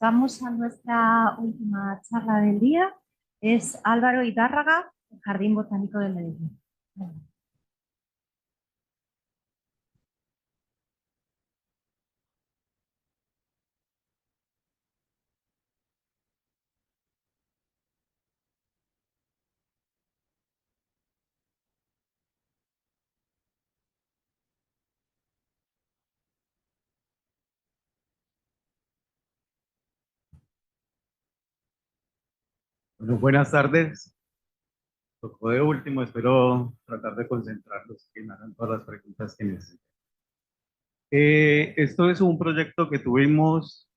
Vamos a nuestra última charla del día. Es Álvaro Hidárraga, Jardín Botánico de Medellín. Bueno, buenas tardes. Tocó de último, espero tratar de concentrarlos y que me hagan todas las preguntas que necesiten. Esto es un proyecto que tuvimos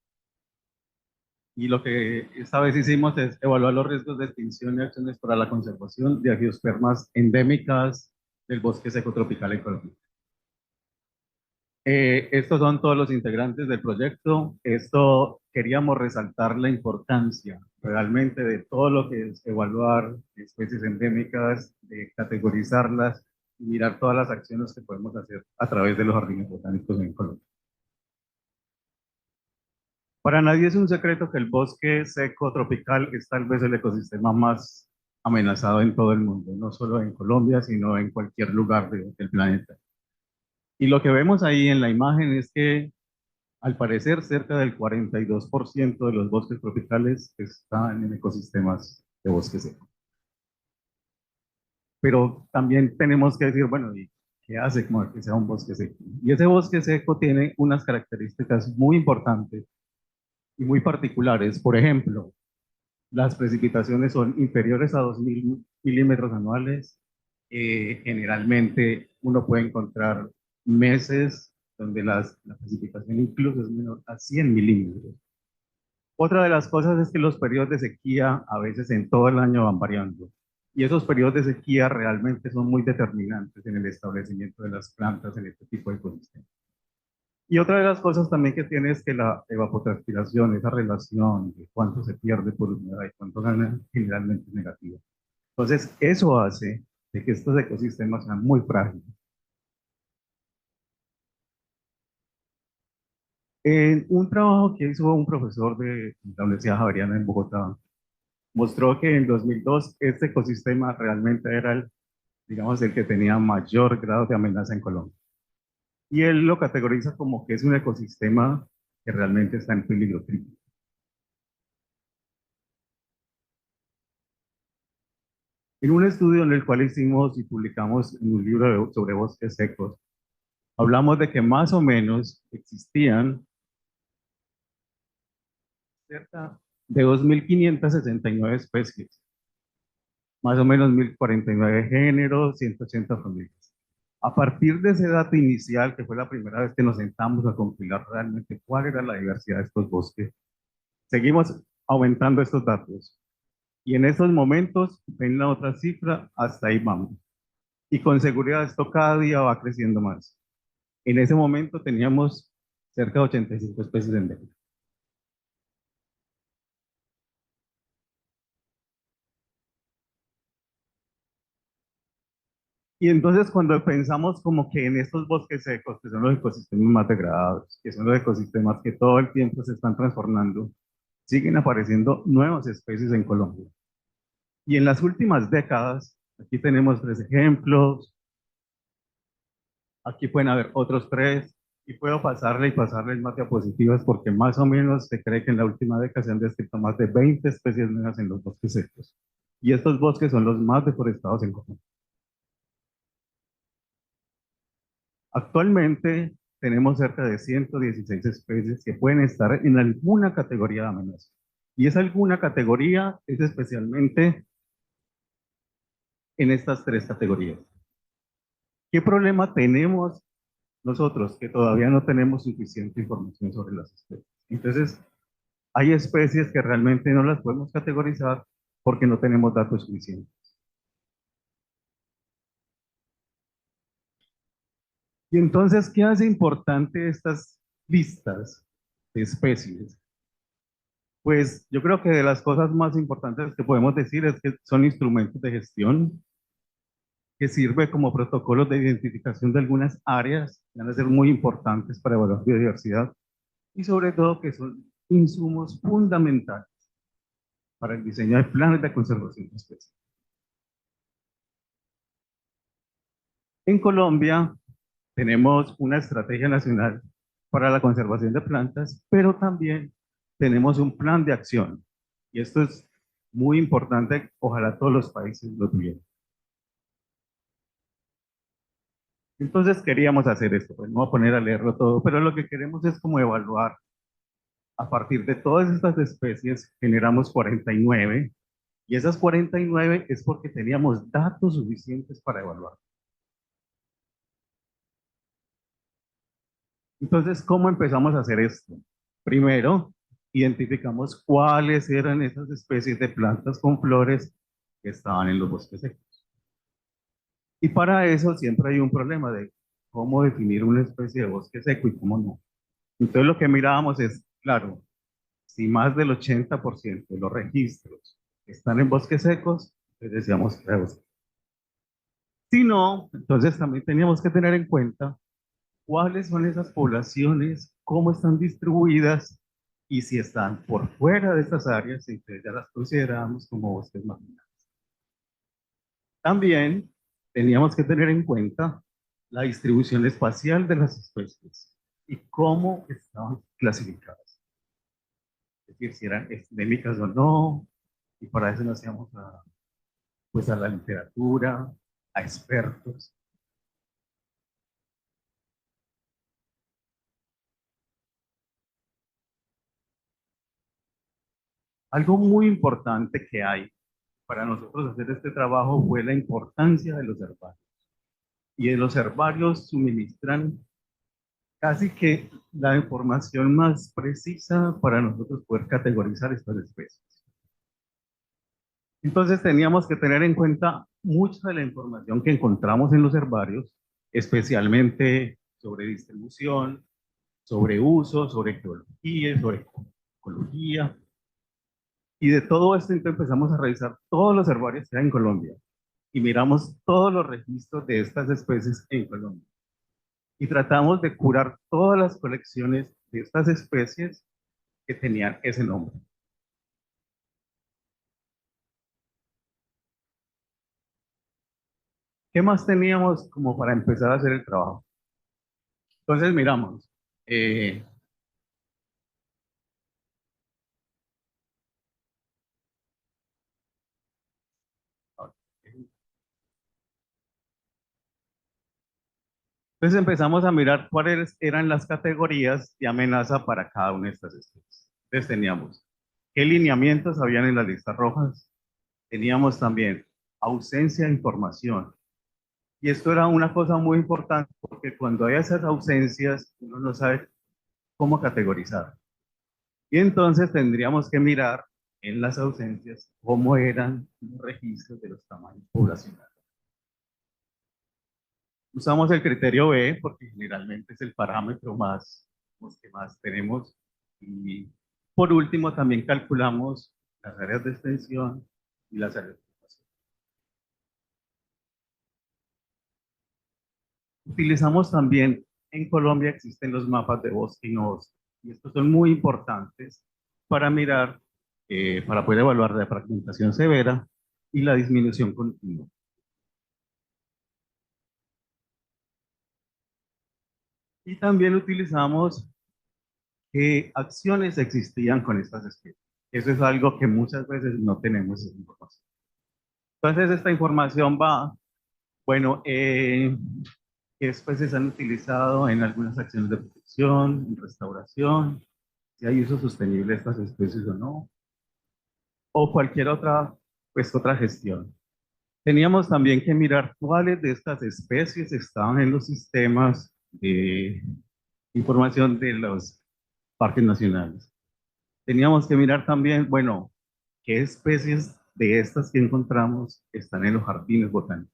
y lo que esta vez hicimos es evaluar los riesgos de extinción y acciones para la conservación de angiospermas endémicas del bosque seco tropical en Colombia. Estos son todos los integrantes del proyecto. Esto queríamos resaltar la importancia realmente de todo lo que es evaluar especies endémicas, de categorizarlas y mirar todas las acciones que podemos hacer a través de los jardines botánicos en Colombia. Para nadie es un secreto que el bosque seco tropical es tal vez el ecosistema más amenazado en todo el mundo, no solo en Colombia, sino en cualquier lugar del planeta. Y lo que vemos ahí en la imagen es que al parecer, cerca del 42% de los bosques tropicales están en ecosistemas de bosque seco. Pero también tenemos que decir, bueno, ¿y qué hace como que sea un bosque seco? Y ese bosque seco tiene unas características muy importantes y muy particulares. Por ejemplo, las precipitaciones son inferiores a 2.000 milímetros anuales. Generalmente uno puede encontrar meses donde la precipitación incluso es menor a 100 milímetros. Otra de las cosas es que los periodos de sequía a veces en todo el año van variando. Y esos periodos de sequía realmente son muy determinantes en el establecimiento de las plantas en este tipo de ecosistemas. Y otra de las cosas también que tiene es que la evapotranspiración, esa relación de cuánto se pierde por humedad y cuánto gana, generalmente es negativa. Entonces, eso hace de que estos ecosistemas sean muy frágiles. En un trabajo que hizo un profesor de la Universidad Javeriana en Bogotá, mostró que en 2002 este ecosistema realmente era digamos, el que tenía mayor grado de amenaza en Colombia. Y él lo categoriza como que es un ecosistema que realmente está en peligro crítico. En un estudio en el cual hicimos y publicamos en un libro sobre bosques secos, hablamos de que más o menos existían cerca de 2.569 especies, más o menos 1.049 géneros, 180 familias. A partir de ese dato inicial, que fue la primera vez que nos sentamos a compilar realmente cuál era la diversidad de estos bosques, seguimos aumentando estos datos. Y en estos momentos, ven la otra cifra, hasta ahí vamos. Y con seguridad esto cada día va creciendo más. En ese momento teníamos cerca de 85 especies endémicas. Y entonces cuando pensamos como que en estos bosques secos, que son los ecosistemas más degradados, que son los ecosistemas que todo el tiempo se están transformando, siguen apareciendo nuevas especies en Colombia. Y en las últimas décadas, aquí tenemos 3 ejemplos, aquí pueden haber otros 3, y puedo pasarle y pasarles más diapositivas porque más o menos se cree que en la última década se han descrito más de 20 especies nuevas en los bosques secos. Y estos bosques son los más deforestados en Colombia. Actualmente tenemos cerca de 116 especies que pueden estar en alguna categoría de amenaza. Y esa alguna categoría es especialmente en estas 3 categorías. ¿Qué problema tenemos nosotros? Que todavía no tenemos suficiente información sobre las especies. Entonces, hay especies que realmente no las podemos categorizar porque no tenemos datos suficientes. Y entonces, ¿qué hace importante estas listas de especies? Pues yo creo que de las cosas más importantes que podemos decir es que son instrumentos de gestión que sirve como protocolos de identificación de algunas áreas que van a ser muy importantes para evaluar biodiversidad y sobre todo que son insumos fundamentales para el diseño de planes de conservación de especies. En Colombia tenemos una estrategia nacional para la conservación de plantas, pero también tenemos un plan de acción. Y esto es muy importante, ojalá todos los países lo tuvieran. Entonces queríamos hacer esto, pues no voy a poner a leerlo todo, pero lo que queremos es como evaluar. A partir de todas estas especies generamos 49, y esas 49 es porque teníamos datos suficientes para evaluar. Entonces, ¿cómo empezamos a hacer esto? Primero, identificamos cuáles eran esas especies de plantas con flores que estaban en los bosques secos. Y para eso siempre hay un problema de cómo definir una especie de bosque seco y cómo no. Entonces, lo que mirábamos es, claro, si más del 80% de los registros están en bosques secos, pues decíamos que era bosque. Si no, entonces también teníamos que tener en cuenta cuáles son esas poblaciones, cómo están distribuidas y si están por fuera de estas áreas, entonces ya las consideramos como bosques marginales. También teníamos que tener en cuenta la distribución espacial de las especies y cómo estaban clasificadas. Es decir, si eran endémicas o no, y para eso nos íbamos a, pues a la literatura, a expertos. Algo muy importante que hay para nosotros hacer este trabajo fue la importancia de los herbarios. Y los herbarios suministran casi que la información más precisa para nosotros poder categorizar estas especies. Entonces teníamos que tener en cuenta mucha de la información que encontramos en los herbarios, especialmente sobre distribución, sobre uso, sobre geología, sobre ecología. Y de todo esto entonces empezamos a revisar todos los herbarios que hay en Colombia y miramos todos los registros de estas especies en Colombia. Y tratamos de curar todas las colecciones de estas especies que tenían ese nombre. ¿Qué más teníamos como para empezar a hacer el trabajo? Entonces miramos, eh, entonces empezamos a mirar cuáles eran las categorías de amenaza para cada una de estas especies. Entonces teníamos qué lineamientos habían en las listas rojas, teníamos también ausencia de información. Y esto era una cosa muy importante porque cuando hay esas ausencias, uno no sabe cómo categorizar. Y entonces tendríamos que mirar en las ausencias cómo eran los registros de los tamaños poblacionales. Usamos el criterio B porque generalmente es el parámetro más, los que más tenemos. Y por último también calculamos las áreas de extensión y las áreas de ocupación. Utilizamos también, en Colombia existen los mapas de bosque y no bosque. Y estos son muy importantes para mirar, para poder evaluar la fragmentación severa y la disminución continua. Y también utilizamos qué acciones existían con estas especies. Eso es algo que muchas veces no tenemos esa información. Entonces, esta información va, bueno, qué especies han utilizado en algunas acciones de protección, en restauración, si hay uso sostenible de estas especies o no, o cualquier otra, pues, otra gestión. Teníamos también que mirar cuáles de estas especies estaban en los sistemas de información de los parques nacionales. Teníamos que mirar también, bueno, qué especies de estas que encontramos están en los jardines botánicos.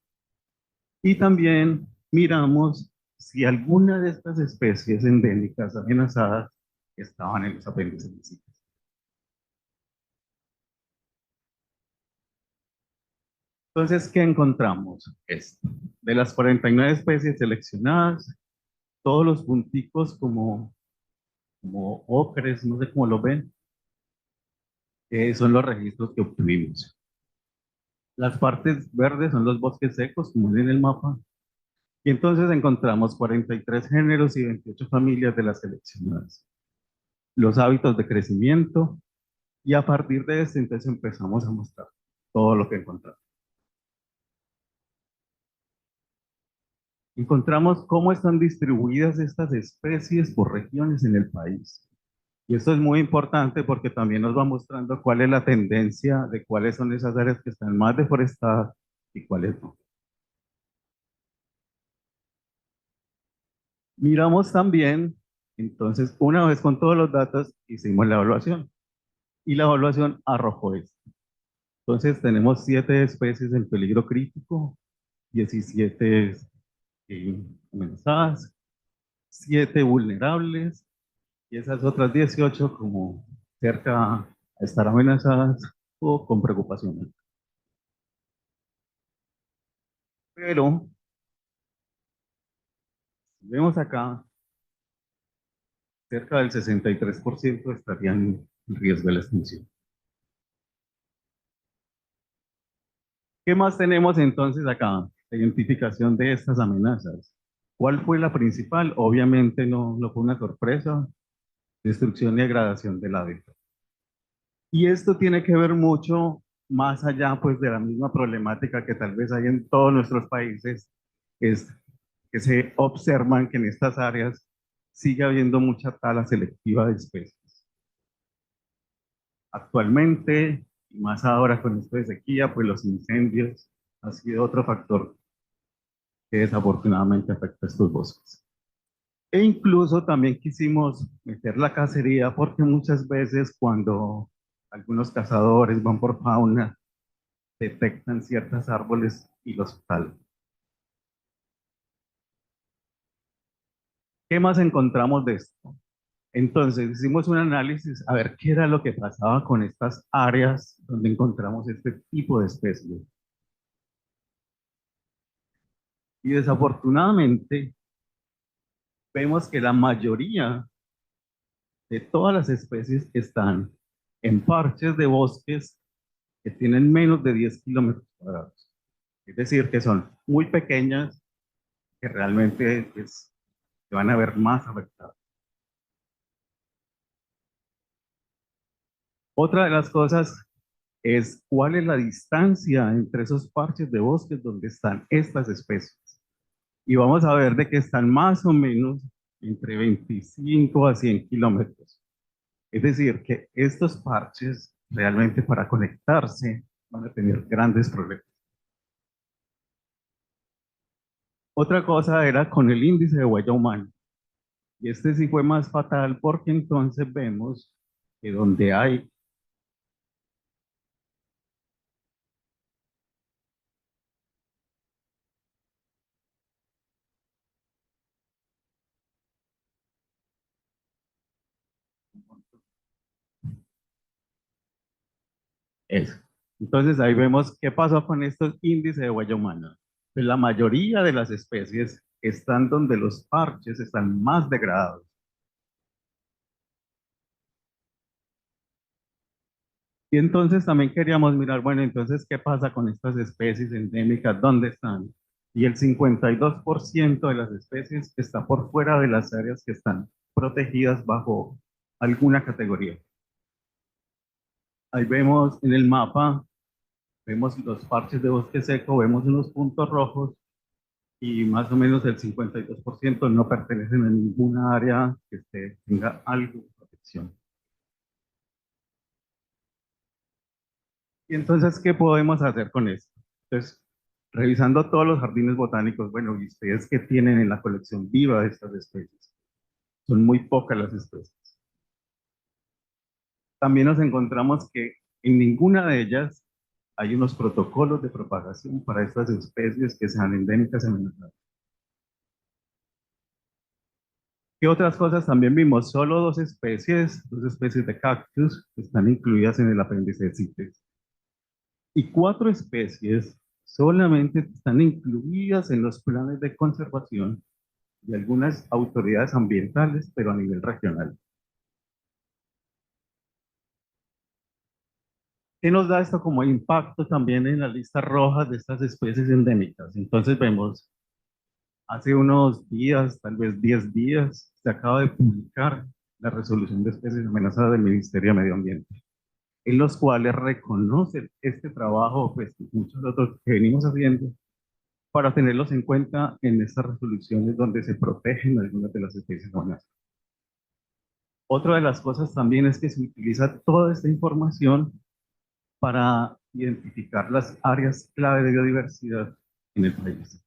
Y también miramos si alguna de estas especies endémicas amenazadas estaban en los apéndices municipios. Entonces, ¿qué encontramos? Esto. De las 49 especies seleccionadas, todos los punticos como como ocres, no sé cómo lo ven, son los registros que obtuvimos. Las partes verdes son los bosques secos, como ven en el mapa, y entonces encontramos 43 géneros y 28 familias de las seleccionadas. Los hábitos de crecimiento, y a partir de este entonces empezamos a mostrar todo lo que encontramos. Encontramos cómo están distribuidas estas especies por regiones en el país. Y esto es muy importante porque también nos va mostrando cuál es la tendencia de cuáles son esas áreas que están más deforestadas y cuáles no. Miramos también, entonces, una vez con todos los datos, hicimos la evaluación. Y la evaluación arrojó esto. Entonces, tenemos 7 especies en peligro crítico, 17 amenazadas, 7 vulnerables, y esas otras 18 como cerca a estar amenazadas o con preocupación. Pero vemos acá, cerca del 63% estarían en riesgo de la extinción. ¿Qué más tenemos entonces acá? La identificación de estas amenazas. ¿Cuál fue la principal? Obviamente no fue una sorpresa, destrucción y degradación del hábitat. Y esto tiene que ver mucho más allá pues de la misma problemática que tal vez hay en todos nuestros países, es que se observan que en estas áreas sigue habiendo mucha tala selectiva de especies. Actualmente, y más ahora con esto de sequía, pues los incendios ha sido otro factor que desafortunadamente afecta a estos bosques. E incluso también quisimos meter la cacería porque muchas veces cuando algunos cazadores van por fauna, detectan ciertos árboles y los talan. ¿Qué más encontramos de esto? Entonces hicimos un análisis a ver qué era lo que pasaba con estas áreas donde encontramos este tipo de especies. Y desafortunadamente vemos que la mayoría de todas las especies están en parches de bosques que tienen menos de 10 kilómetros cuadrados. Es decir, que son muy pequeñas, que realmente pues, se van a ver más afectadas. Otra de las cosas es cuál es la distancia entre esos parches de bosques donde están estas especies. Y vamos a ver de que están más o menos entre 25 a 100 kilómetros. Es decir, que estos parches realmente para conectarse van a tener grandes problemas. Otra cosa era con el índice de huella humana. Y este sí fue más fatal porque entonces vemos que donde hay eso. Entonces ahí vemos qué pasó con estos índices de huella humana. Pues la mayoría de las especies están donde los parches están más degradados. Y entonces también queríamos mirar, bueno, entonces, ¿qué pasa con estas especies endémicas? ¿Dónde están? Y el 52% de las especies está por fuera de las áreas que están protegidas bajo alguna categoría. Ahí vemos en el mapa, vemos los parches de bosque seco, vemos unos puntos rojos y más o menos el 52% no pertenecen a ninguna área que tenga algo de protección. Y entonces, ¿qué podemos hacer con esto? Entonces, revisando todos los jardines botánicos, bueno, ¿y ustedes qué tienen en la colección viva de estas especies? Son muy pocas las especies. También nos encontramos que en ninguna de ellas hay unos protocolos de propagación para estas especies que sean endémicas amenazadas. ¿Qué otras cosas también vimos? Solo dos especies de cactus están incluidas en el apéndice de CITES. Y 4 especies solamente están incluidas en los planes de conservación de algunas autoridades ambientales, pero a nivel regional. ¿Qué nos da esto como impacto también en la lista roja de estas especies endémicas? Entonces vemos, hace unos días, tal vez 10 días, se acaba de publicar la resolución de especies amenazadas del Ministerio de Medio Ambiente, en los cuales reconoce este trabajo, pues muchos otros que venimos haciendo, para tenerlos en cuenta en estas resoluciones donde se protegen algunas de las especies amenazadas. Otra de las cosas también es que se utiliza toda esta información para identificar las áreas clave de biodiversidad en el país.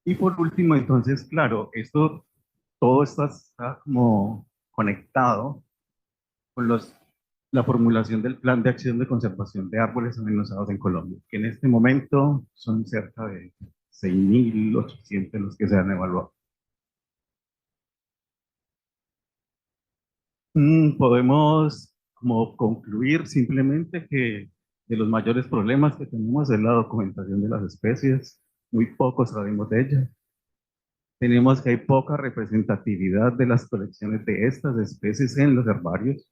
Y por último, entonces, claro, todo está como conectado con la formulación del Plan de Acción de Conservación de Árboles Amenazados en Colombia, que en este momento son cerca de 6.800 los que se han evaluado. Podemos como concluir simplemente que de los mayores problemas que tenemos es la documentación de las especies, muy poco sabemos de ellas. Tenemos que hay poca representatividad de las colecciones de estas especies en los herbarios.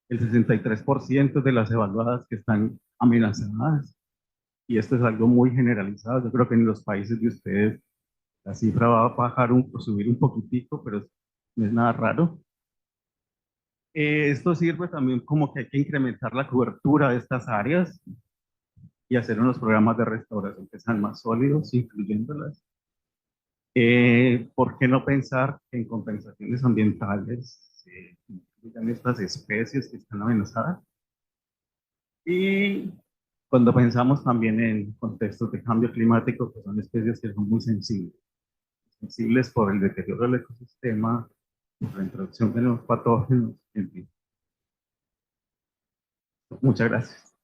El 63% de las evaluadas que están amenazadas, y esto es algo muy generalizado. Yo creo que en los países de ustedes la cifra va a bajar o subir un poquitico, pero no es nada raro. Esto sirve también como que hay que incrementar la cobertura de estas áreas y hacer unos programas de restauración que sean más sólidos, incluyéndolas. ¿Por qué no pensar en compensaciones ambientales incluyan estas especies que están amenazadas? Y cuando pensamos también en contextos de cambio climático, pues son especies que son muy sensibles por el deterioro del ecosistema, por la introducción de nuevos patógenos, en fin. Muchas gracias.